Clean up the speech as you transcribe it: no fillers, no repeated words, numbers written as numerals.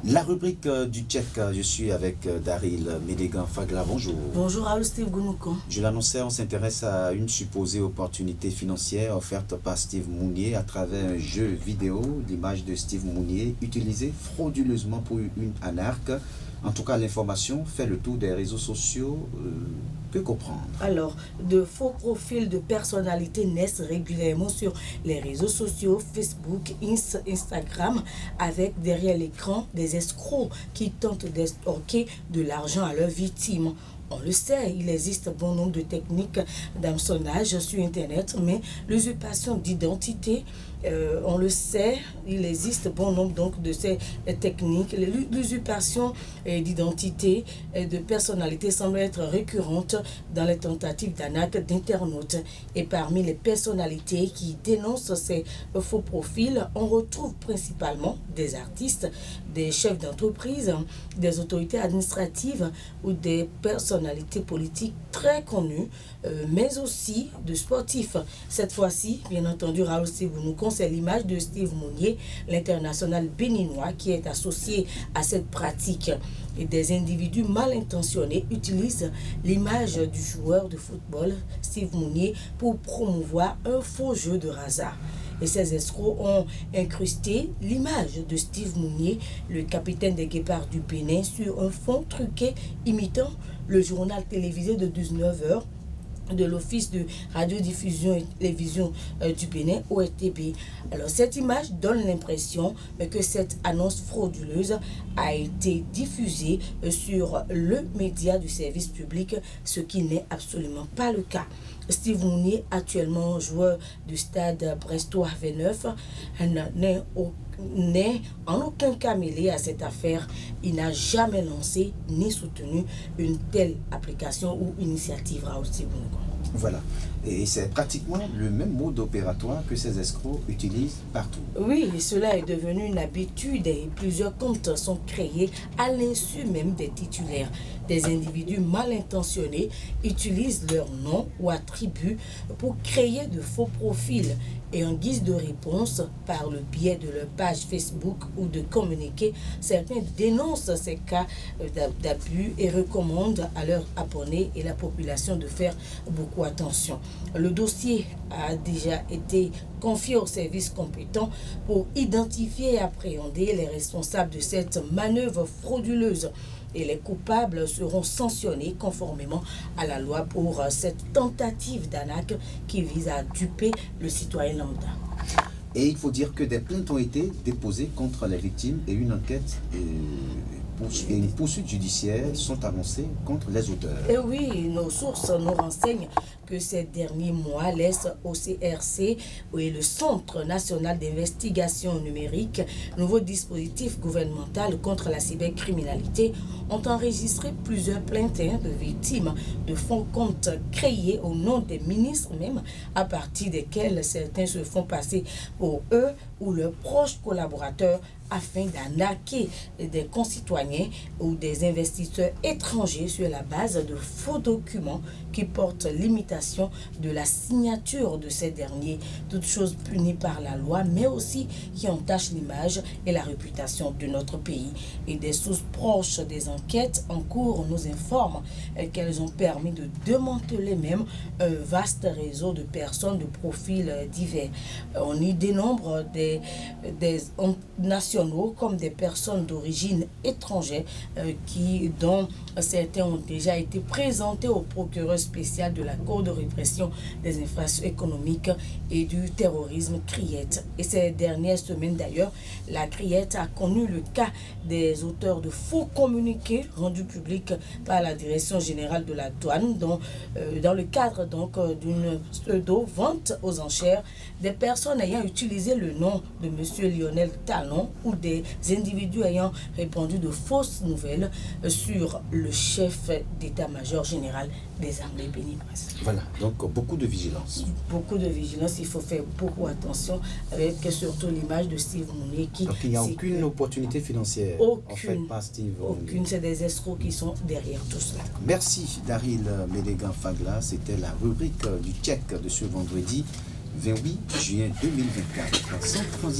La rubrique du check, je suis avec Daryl Médégan Fagla. Bonjour. Bonjour à Steve Gounouko. Je l'annonçais, on s'intéresse à une supposée opportunité financière offerte par Steve Mounier à travers un jeu vidéo. L'image de Steve Mounier utilisée frauduleusement pour une anarque. En tout cas, l'information fait le tour des réseaux sociaux. Que comprendre? Alors, de faux profils de personnalités naissent régulièrement sur les réseaux sociaux, Facebook, Instagram, avec derrière l'écran des escrocs qui tentent d'estorquer de l'argent à leurs victimes. On le sait, il existe bon nombre de techniques d'hameçonnage sur Internet, mais l'usurpation d'identité, on le sait, il existe bon nombre donc de ces techniques. L'usurpation d'identité et de personnalité semble être récurrente dans les tentatives d'arnaque d'internautes. Et parmi les personnalités qui dénoncent ces faux profils, on retrouve principalement des artistes, des chefs d'entreprise, des autorités administratives ou des personnalités politiques très connues, mais aussi de sportifs. Cette fois-ci, bien entendu, Raoul Sibounouko, c'est l'image de Steve Mounier, l'international béninois, qui est associé à cette pratique. Et des individus mal intentionnés utilisent l'image du joueur de football, Steve Mounier, pour promouvoir un faux jeu de hasard. Et ces escrocs ont incrusté l'image de Steve Mounier, le capitaine des Guépards du Bénin, sur un fond truqué imitant le journal télévisé de 19h de l'Office de radiodiffusion et télévision du Bénin, ORTB. Alors, cette image donne l'impression que cette annonce frauduleuse a été diffusée sur le média du service public, ce qui n'est absolument pas le cas. Steve Mounier, actuellement joueur du stade brestois V9, n'est en aucun cas mêlé à cette affaire. Il n'a jamais lancé ni soutenu une telle application ou initiative. Voilà. Et c'est pratiquement le même mode opératoire que ces escrocs utilisent partout. Oui, cela est devenu une habitude et plusieurs comptes sont créés à l'insu même des titulaires. Des individus mal intentionnés utilisent leur nom ou attribut pour créer de faux profils et en guise de réponse, par le biais de leur page Facebook ou de communiqués, certains dénoncent ces cas d'abus et recommandent à leurs abonnés et la population de faire beaucoup attention. Le dossier a déjà été confié aux services compétents pour identifier et appréhender les responsables de cette manœuvre frauduleuse. Et les coupables seront sanctionnés conformément à la loi pour cette tentative d'arnaque qui vise à duper le citoyen lambda. Et il faut dire que des plaintes ont été déposées contre les victimes et une enquête et une poursuite judiciaire sont annoncées contre les auteurs. Et oui, nos sources nous renseignent que ces derniers mois laissent au CRC et le Centre national d'investigation numérique, nouveau dispositif gouvernemental contre la cybercriminalité, ont enregistré plusieurs plaintes de victimes de fonds comptes créés au nom des ministres même, à partir desquels certains se font passer pour eux ou leurs proches collaborateurs afin d'arnaquer des concitoyens ou des investisseurs étrangers sur la base de faux documents qui portent l'imitation de la signature de ces derniers, toutes choses punies par la loi, mais aussi qui entachent l'image et la réputation de notre pays. Et des sources proches des enquêtes en cours nous informent qu'elles ont permis de démanteler même un vaste réseau de personnes de profils divers. On y dénombre des nationaux comme des personnes d'origine étrangère dont certains ont déjà été présentés au procureur spécial de la Cour de répression des infractions économiques et du terrorisme, CRIET. Et ces dernières semaines d'ailleurs, la CRIET a connu le cas des auteurs de faux communiqués rendus publics par la Direction générale de la douane dans le cadre donc d'une pseudo-vente aux enchères des personnes ayant utilisé le nom de M. Lionel Talon ou des individus ayant répandu de fausses nouvelles sur le chef d'état-major général des armées béninoises. Voilà, donc beaucoup de vigilance. Beaucoup de vigilance, il faut faire beaucoup attention avec surtout l'image de Steve Mounier qui... Donc il n'y a aucune opportunité financière aucune, par Steve aucune, c'est des escrocs qui sont derrière tout cela. Merci Daryl Médégan Fagla, c'était la rubrique du check de ce vendredi 28 juin 2024. Sans transition.